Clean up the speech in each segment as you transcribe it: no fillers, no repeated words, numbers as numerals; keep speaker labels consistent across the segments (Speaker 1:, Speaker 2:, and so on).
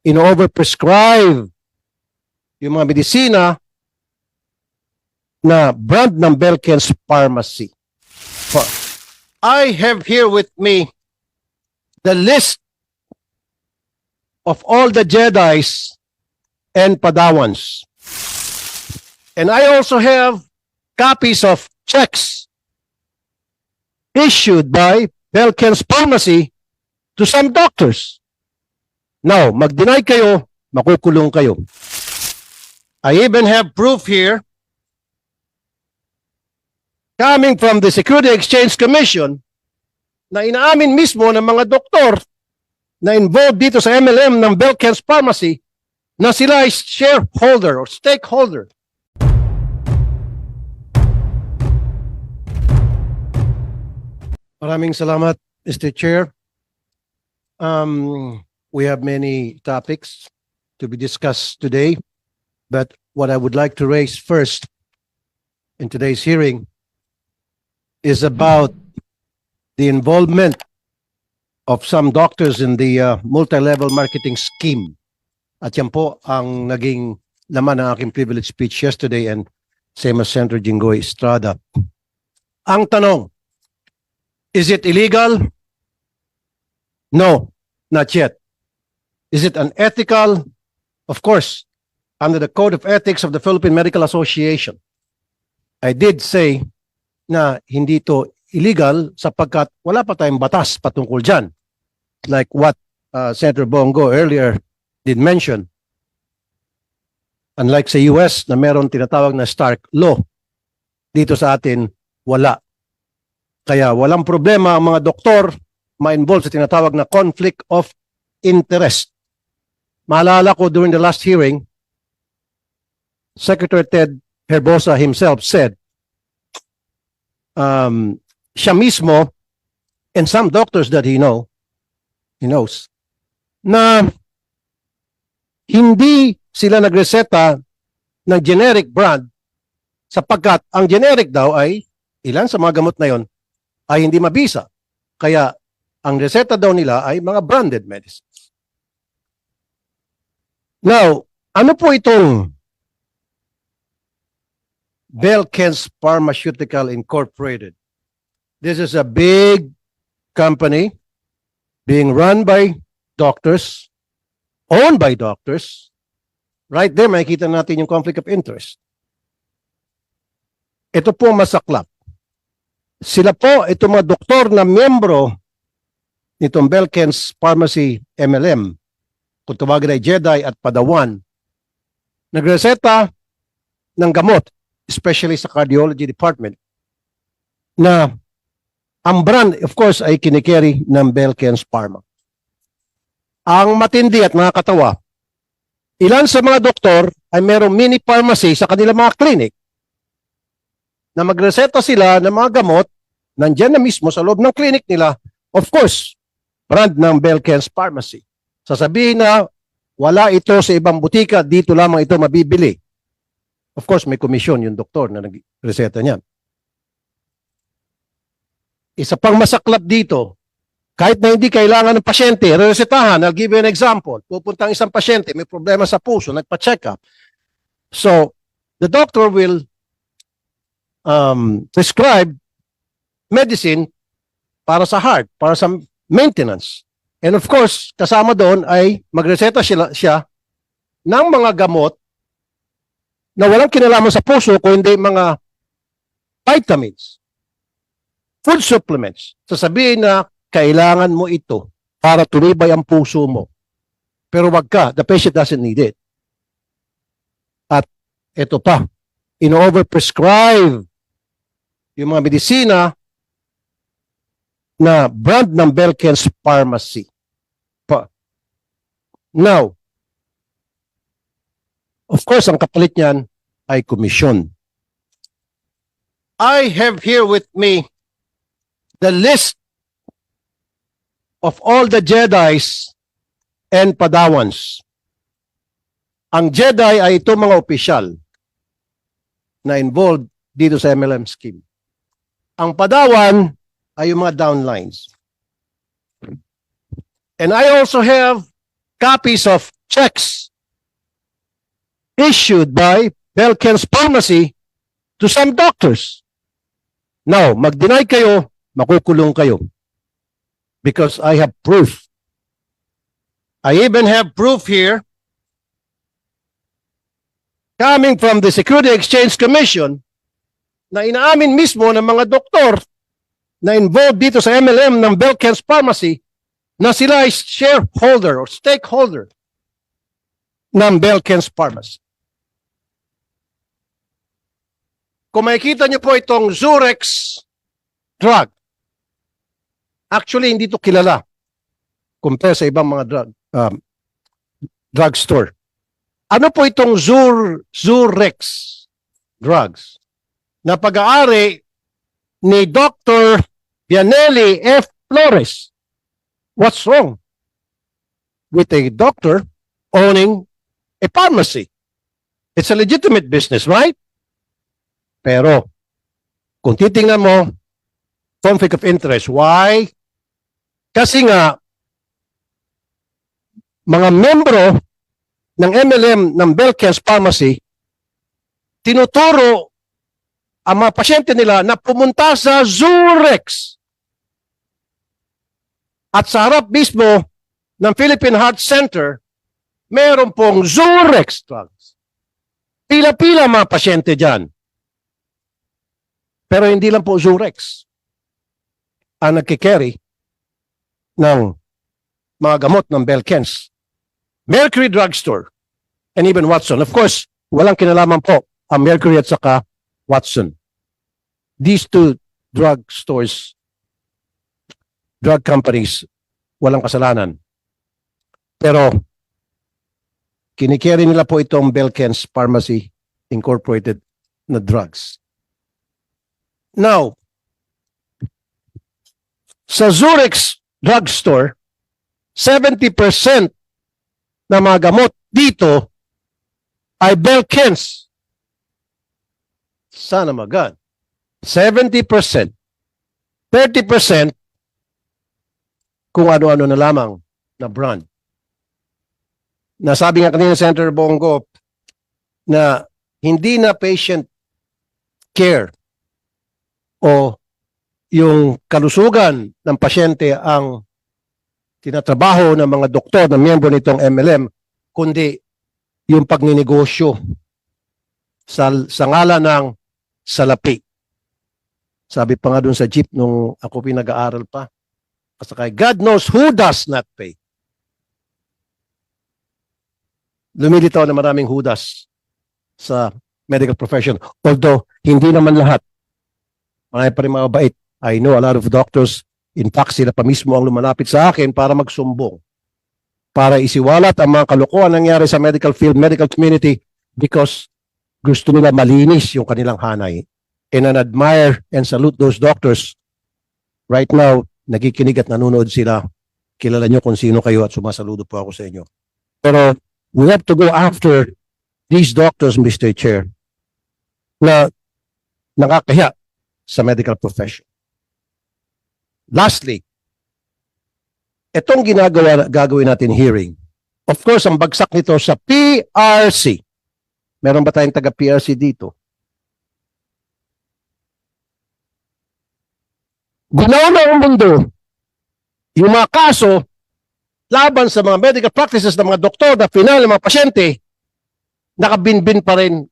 Speaker 1: ino-overprescribe yung mga medisina na brand ng Belken's Pharmacy. I have here with me the list of all the Jedis and Padawans. And I also have copies of checks issued by Belken's Pharmacy to some doctors. Now, mag-deny kayo, makukulong kayo. I even have proof here coming from the Security Exchange Commission na inaamin mismo ng mga doktor na involved dito sa MLM ng Belken's Pharmacy na sila ay shareholder or stakeholder. Maraming salamat, Mr. Chair. We have many topics to be discussed today, but what I would like to raise first in today's hearing is about the involvement of some doctors in the multi-level marketing scheme. At yan po ang naging laman ng aking privilege speech yesterday and same as Senator Jinggoy Estrada. Ang tanong, is it illegal? No, not yet. Is it unethical? Of course, under the Code of Ethics of the Philippine Medical Association. I did say na hindi to illegal sapagkat wala pa tayong batas patungkol dyan. Like what Senator Bongo earlier did mention. Unlike sa US na meron tinatawag na Stark Law, dito sa atin wala. Kaya walang problema ang mga doktor ma-involve sa tinatawag na conflict of interest. Maalala ko during the last hearing, Secretary Ted Herbosa himself said, siya mismo and some doctors that he knows, na hindi sila nagreseta ng generic brand sapagkat ang generic daw ay ilan sa mga gamot na yon ay hindi mabisa. Kaya ang reseta daw nila ay mga branded medicines. Now, ano po itong Belken's Pharmaceutical Incorporated? This is a big company being run by doctors, owned by doctors. Right there, makikita natin yung conflict of interest. Ito po masaklap. Sila po, itong mga doktor na miyembro nitong Belken's Pharmacy MLM, kung tawagin ay Jedi at Padawan, nagreseta ng gamot, especially sa cardiology department, na ang brand, of course, ay kinikerry ng Belken's Pharma. Ang matindi at nakakatawa, ilan sa mga doktor ay merong mini pharmacy sa kanilang mga clinic na magreseta sila ng mga gamot nandyan na mismo sa loob ng clinic nila, of course, brand ng Belken's Pharmacy. Sasabihin na wala ito sa ibang butika, dito lamang ito mabibili. Of course, may komisyon yung doktor na nagreseta niyan. Isa pang masaklap dito, kahit na hindi kailangan ng pasyente, resetahan, I'll give you an example. Pupunta ang isang pasyente, may problema sa puso, nagpa-check up. So, the doctor will prescribe medicine para sa heart, para sa maintenance. And of course, kasama doon ay magreseta siya ng mga gamot na walang kinalaman sa puso kundi mga vitamins, food supplements. Sasabihin na kailangan mo ito para tumibay ang puso mo. Pero wag ka, the patient doesn't need it. At ito pa, ino-overprescribe yung mga medisina na brand ng Belken's Pharmacy. Now, of course, ang kapalit niyan ay komisyon. I have here with me the list of all the Jedis and Padawans. Ang Jedi ay ito mga opisyal na involved dito sa MLM scheme. Ang Padawan ay yung mga downlines. And I also have copies of checks issued by Belken's Pharmacy to some doctors. Now, mag-deny kayo, makukulong kayo. Because I have proof. I even have proof here coming from the Security Exchange Commission na inaamin mismo ng mga doktor na involved dito sa MLM ng Belken's Pharmacy na sila ay shareholder or stakeholder ng Belken's Pharmacy. Kung makikita niyo po itong Zurex drug, actually hindi ito kilala compare sa ibang mga drugstore. Ano po itong Zurex drugs na pag-aari ni Dr. Vianelli F. Flores? What's wrong with a doctor owning a pharmacy? It's a legitimate business, right? Pero, kung titingnan mo, conflict of interest. Why? Kasi nga, mga membro ng MLM ng Belken's Pharmacy, tinuturo ang mga pasyente nila na pumunta sa Zurex. At sa harap mismo ng Philippine Heart Center, meron pong Zurex drugs. Pila-pila mga pasyente dyan. Pero hindi lang po Zurex ang nagkikerry ng mga gamot ng Belken's. Mercury Drugstore and even Watson. Of course, walang kinalaman po ang Mercury at saka Watson. These two drug stores, drug companies, walang kasalanan. Pero, kinikerry nila po itong Belken's Pharmacy Incorporated na drugs. Now, sa Zurex Drugstore, 70% na mga gamot dito ay Belken's. Sana magad. 70%. 30% kung ano-ano na lamang na brand. Nasabi nga kanina Senator Bongo na hindi na patient care o yung kalusugan ng pasyente ang tinatrabaho ng mga doktor na miyembro nitong MLM, kundi yung pagninegosyo sa ngalan ng salapi. Sabi pa nga dun sa jeep nung ako pinag-aaral pa, kasi kay God knows who does not pay. Lumilitaw na maraming hudas sa medical profession. Although, hindi naman lahat. Marami pa rin mga bait. I know a lot of doctors, in fact, sila pa mismo ang lumalapit sa akin para magsumbong. Para isiwalat ang mga kalokohan nangyari sa medical field, medical community, because gusto nila malinis yung kanilang hanay. And I admire and salute those doctors. Right now, nakikinig at nanonood sila. Kilala nyo kung sino kayo at sumasaludo po ako sa inyo. Pero we have to go after these doctors, Mr. Chair, na nakakahiya sa medical profession. Lastly, itong gagawin natin hearing. Of course, ang bagsak nito sa PRC. Meron ba tayong taga-PRC dito? Gunaw na ang mundo yung mga kaso laban sa mga medical practices ng mga doktor na final ng mga pasyente, nakabinbin pa rin.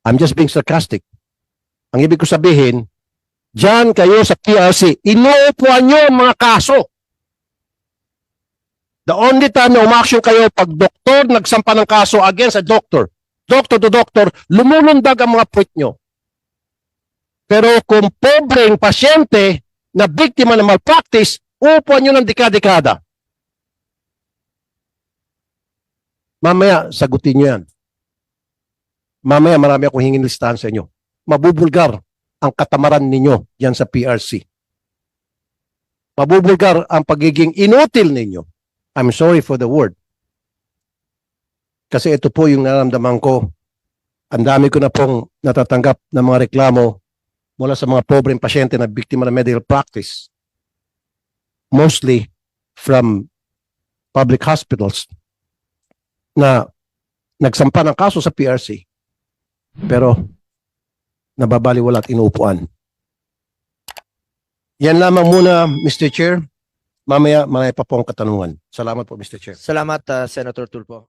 Speaker 1: I'm just being sarcastic. Ang ibig ko sabihin, diyan kayo sa PRC, inuupuan nyo ang mga kaso. The only time na umaksyon kayo pag doktor nagsampa ng kaso against a doctor, doctor to doctor, lumulundag ang mga puwit nyo. Pero kung pobreng pasyente na biktima ng malpractice, upuan nyo ng dekada-dekada. Mamaya, sagutin nyo yan. Mamaya, marami akong hingin listahan sa inyo. Mabubulgar ang katamaran ninyo yan sa PRC. Mabubulgar ang pagiging inutil ninyo. I'm sorry for the word. Kasi ito po yung naramdaman ko. Ang dami ko na pong natatanggap ng mga reklamo mula sa mga pobreng pasyente na biktima ng medical practice. Mostly from public hospitals na nagsampa ng kaso sa PRC pero nababaliwala at inuupuan. Yan lamang muna, Mr. Chair. Mamaya, pa po ang katanungan. Salamat po, Mr. Chair.
Speaker 2: Salamat, Senator Tulfo.